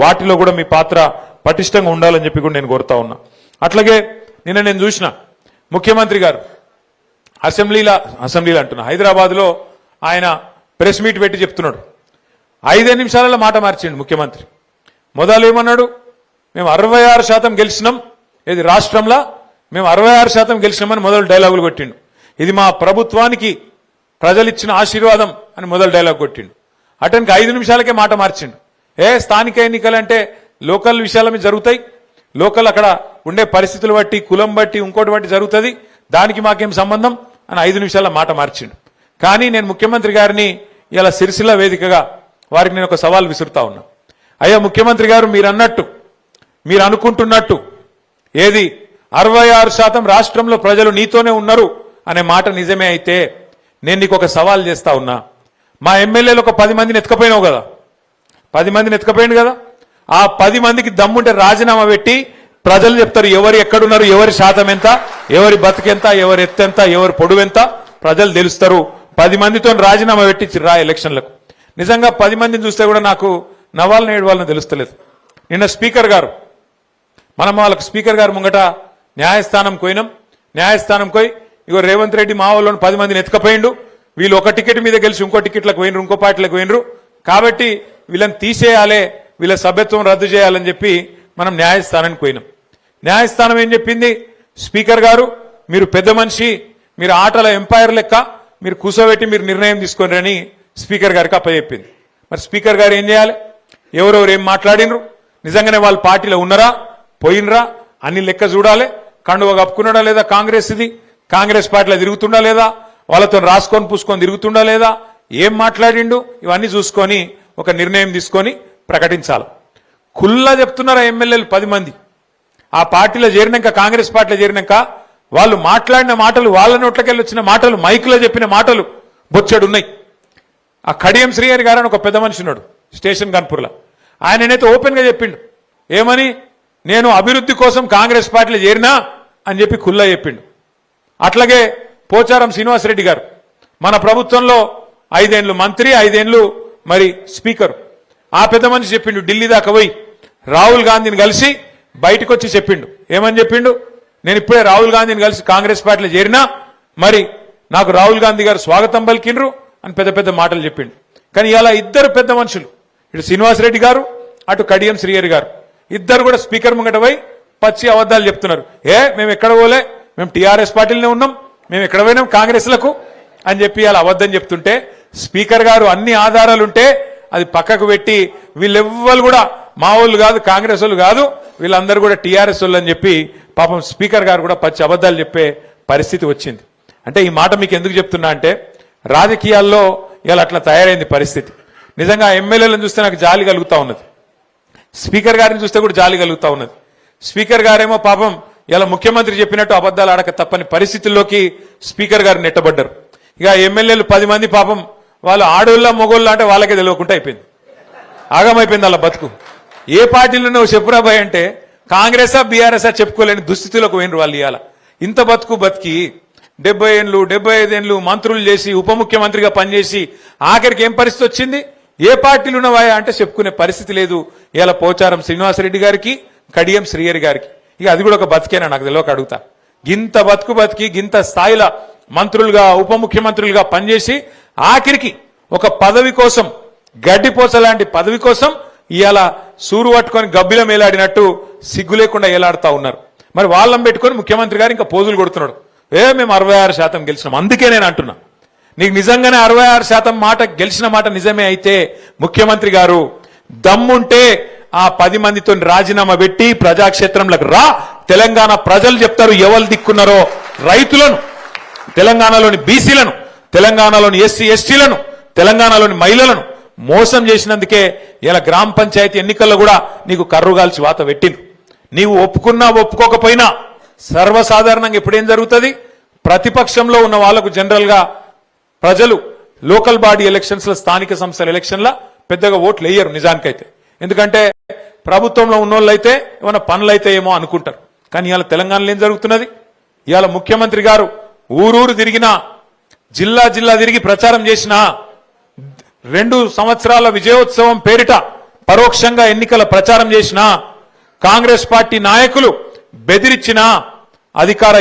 వాటిలో కూడా మీ పాత్ర పటిష్టంగా ఉండాలని చెప్పి కూడా నేను కోరుతా ఉన్నా. అట్లాగే నిన్న నేను చూసిన ముఖ్యమంత్రి గారు అసెంబ్లీలో అంటున్నా హైదరాబాద్లో ఆయన ప్రెస్ మీట్ పెట్టి చెప్తున్నాడు. 5 నిమిషాలలో మాట మార్చిండు ముఖ్యమంత్రి. మొదలు ఏమన్నాడు, మేము 66% గెలిచినాం, ఇది రాష్ట్రంలో మేము 66% గెలిచినామని మొదలు డైలాగులు కొట్టిండు. ఇది మా ప్రభుత్వానికి ప్రజలిచ్చిన ఆశీర్వాదం అని మొదలు డైలాగ్ కొట్టిండు. అతనికి 5 నిమిషాలకే మాట మార్చిండు. స్థానిక ఎన్నికలంటే లోకల్ విషయాల మీద జరుగుతాయి, లోకల్ అక్కడ ఉండే పరిస్థితులు బట్టి కులం బట్టి ఇంకోటి బట్టి జరుగుతుంది, దానికి మాకేం సంబంధం అని 5 నిమిషాల మాట మార్చిండు. కానీ నేను ముఖ్యమంత్రి గారిని ఇలా సిరిసిల్ల వేదికగా వారికి నేను ఒక సవాల్ విసురుతా ఉన్నా. అయ్యా ముఖ్యమంత్రి గారు, మీరు అనుకుంటున్నట్టు ఏది 66% రాష్ట్రంలో ప్రజలు నీతోనే ఉన్నారు అనే మాట నిజమే అయితే నేను నీకు ఒక సవాల్ చేస్తా ఉన్నా. మా ఎమ్మెల్యేలు ఒక 10 మందిని ఎత్తుకపోయినావు కదా, 10 మందిని ఎత్తుకపోయింది కదా, ఆ 10 మందికి దమ్ముంటే రాజీనామా పెట్టి ప్రజలు చెప్తారు ఎవరు ఎక్కడున్నారు, ఎవరి శాతం ఎంత, ఎవరి బతికెంత, ఎవరి ఎత్తెంత, ఎవరి పొడువెంత ప్రజలు తెలుస్తారు. 10 మందితో రాజీనామా పెట్టి రా ఎలక్షన్లకు. నిజంగా 10 మందిని చూస్తే కూడా నాకు నవ్వాలని ఏడవాలని తెలుస్తలేదు. నిన్న స్పీకర్ గారు మనం వాళ్ళకి స్పీకర్ గారు ముంగట న్యాయస్థానం పోయినాం. న్యాయస్థానం పోయి ఇగో రేవంత్ రెడ్డి మా వాళ్ళని 10 మందిని ఎత్తుకపోయిండు, వీళ్ళు ఒక టికెట్ మీద గెలిచి ఇంకో టికెట్లకు పోయినరు, ఇంకో పార్టీలకు పోయినరు, కాబట్టి వీళ్ళని తీసేయాలి, వీళ్ళ సభ్యత్వం రద్దు చేయాలని చెప్పి మనం న్యాయస్థానానికి పోయినాం. న్యాయస్థానం ఏం చెప్పింది, స్పీకర్ గారు మీరు పెద్ద మనిషి, మీరు ఆటల ఎంపైర్ లెక్క మీరు కూర్చోబెట్టి మీరు నిర్ణయం తీసుకోండి అని స్పీకర్ గారికి అప్పచెప్పింది. మరి స్పీకర్ గారు ఏం చేయాలి, ఎవరెవరు ఏం మాట్లాడినరు, నిజంగానే వాళ్ళ పార్టీలో ఉన్నారా పోయినరా అన్ని లెక్క చూడాలి, కండువ కప్పుకున్నాడా లేదా కాంగ్రెస్ పార్టీలో తిరుగుతుండా లేదా, వాళ్ళతో రాసుకొని పూసుకొని తిరుగుతుండా లేదా, ఏం మాట్లాడిండు, ఇవన్నీ చూసుకొని ఒక నిర్ణయం తీసుకొని ప్రకటించాలి. కుల్లా చెప్తున్నారా ఎమ్మెల్యేలు 10 మంది ఆ పార్టీలో చేరినాక, కాంగ్రెస్ పార్టీలో చేరినాక వాళ్ళు మాట్లాడిన మాటలు, వాళ్ళ నోట్లకెళ్ళి వచ్చిన మాటలు, మైకులో చెప్పిన మాటలు బొచ్చెడున్నాయి. ఆ కడియం శ్రీహరి గారు అని ఒక పెద్ద మనిషి ఉన్నాడు స్టేషన్ కాన్పూర్లో, ఆయననైతే ఓపెన్ గా చెప్పిండు, ఏమని, నేను అభివృద్ధి కోసం కాంగ్రెస్ పార్టీలో చేరినా అని చెప్పి కుల్లా చెప్పిండు. అట్లాగే పోచారం శ్రీనివాసరెడ్డి గారు మన ప్రభుత్వంలో 5 ఏళ్లు మంత్రి, 5 ఏళ్లు మరి స్పీకర్. ఆ పెద్ద మనిషి చెప్పిండు, ఢిల్లీ దాకా పోయి రాహుల్ గాంధీని కలిసి బయటకు వచ్చి చెప్పిండు, ఏమని చెప్పిండు, నేను ఇప్పుడే రాహుల్ గాంధీని కలిసి కాంగ్రెస్ పార్టీలో చేరినా, మరి నాకు రాహుల్ గాంధీ గారు స్వాగతం పలికిండ్రు అని పెద్ద పెద్ద మాటలు చెప్పిండు. కానీ ఇలా ఇద్దరు పెద్ద మనుషులు, ఇటు శ్రీనివాసరెడ్డి గారు అటు కడియం శ్రీహరి గారు, ఇద్దరు కూడా స్పీకర్ ముంగట పోయి పచ్చి అబద్ధాలు చెప్తున్నారు. మేము ఎక్కడ పోలే, మేము టీఆర్ఎస్ పార్టీలోనే ఉన్నాం, మేము ఎక్కడ పోయినాం కాంగ్రెస్లకు అని చెప్పి అలా అబద్ధం చెప్తుంటే స్పీకర్ గారు అన్ని ఆధారాలుంటే అది పక్కకు పెట్టి వీళ్ళెవ్వరు కూడా మా వాళ్ళు కాదు, కాంగ్రెస్ వాళ్ళు కాదు, వీళ్ళందరూ కూడా టీఆర్ఎస్ వాళ్ళు అని చెప్పి పాపం స్పీకర్ గారు కూడా పచ్చి అబద్ధాలు చెప్పే పరిస్థితి వచ్చింది. అంటే ఈ మాట మీకు ఎందుకు చెప్తున్నా అంటే రాజకీయాల్లో ఇలా అట్లా తయారైంది పరిస్థితి. నిజంగా ఎమ్మెల్యేలను చూస్తే నాకు జాలి కలుగుతా ఉన్నది, స్పీకర్ గారిని చూస్తే కూడా జాలి కలుగుతా ఉన్నది. స్పీకర్ గారేమో పాపం ఇలా ముఖ్యమంత్రి చెప్పినట్టు అబద్ధాలు ఆడక తప్పని పరిస్థితుల్లోకి స్పీకర్ గారు నెట్టబడ్డారు. ఇక ఎమ్మెల్యేలు 10 మంది పాపం వాళ్ళు ఆడోళ్ళ మొగోళ్ళ అంటే వాళ్ళకే తెలియకుండా అయిపోయింది, ఆగమైపోయింది వాళ్ళ బతుకు. ఏ పార్టీలో నువ్వు చెప్పురాబాయ్ అంటే కాంగ్రెసా బీఆర్ఎస్ఆ చెప్పుకోలేని దుస్థితిలోకి పోయినరు వాళ్ళు. ఇవాళ ఇంత బతికి 70 ఏళ్ళు 75 ఏళ్ళు మంత్రులు చేసి ఉప ముఖ్యమంత్రిగా పనిచేసి ఆఖరికి ఏం పరిస్థితి వచ్చింది, ఏ పార్టీలు ఉన్నవాయా అంటే చెప్పుకునే పరిస్థితి లేదు. ఇలా పోచారం శ్రీనివాసరెడ్డి గారికి, కడియం శ్రీహరి గారికి. ఇక అది కూడా ఒక బతికేనా నాకు తెలియక అడుగుతా. గింత బతికి గింత స్థాయిలో మంత్రులుగా ఉప ముఖ్యమంత్రులుగా పనిచేసి ఆఖరికి ఒక పదవి కోసం, గడ్డిపోస లాంటి పదవి కోసం ఇవాళ సూరు పట్టుకొని గబ్బిలం ఏలాడినట్టు సిగ్గు లేకుండా ఏలాడుతా ఉన్నారు. మరి వాళ్ళని పెట్టుకొని ముఖ్యమంత్రి గారు ఇంకా పోజులు కొడుతున్నాడు, మేము 66% గెలిచినాం. అందుకే నేను అంటున్నా, నీకు నిజంగానే 66% మాట గెలిచిన మాట నిజమే అయితే ముఖ్యమంత్రి గారు దమ్ముంటే ఆ 10 మందితో రాజీనామా పెట్టి ప్రజాక్షేత్రంలోకి రా. తెలంగాణ ప్రజలు చెప్తారు ఎవరు దిక్కున్నారో, రైతులను, తెలంగాణలోని బీసీలను, తెలంగాణలోని ఎస్సీ ఎస్టీలను, తెలంగాణలోని మహిళలను మోసం చేసినందుకే ఇలా గ్రామ పంచాయతీ ఎన్నికల్లో కూడా నీకు కర్రుగాల్చి వాత పెట్టింది. నీవు ఒప్పుకున్నా ఒప్పుకోకపోయినా సర్వసాధారణంగా ఎప్పుడేం జరుగుతుంది, ప్రతిపక్షంలో ఉన్న వాళ్లకు జనరల్ గా ప్రజలు లోకల్ బాడీ ఎలక్షన్స్ లో, స్థానిక సంస్థల ఎలక్షన్ల పెద్దగా ఓట్లు వేయరు నిజానికైతే. ఎందుకంటే ప్రభుత్వంలో ఉన్నోళ్ళైతే ఏమైనా పనులు అయితే ఏమో అనుకుంటారు. కానీ ఇవాళ తెలంగాణలో ఏం జరుగుతున్నది, ఇవాళ ముఖ్యమంత్రి గారు ఊరూరు తిరిగినా, జిల్లా తిరిగి ప్రచారం చేసినా, 2 సంవత్సరాల విజయోత్సవం పేరిట పరోక్షంగా ఎన్నికల ప్రచారం చేసినా కాంగ్రెస్ పార్టీ నాయకులు బెదిరించినా అధికార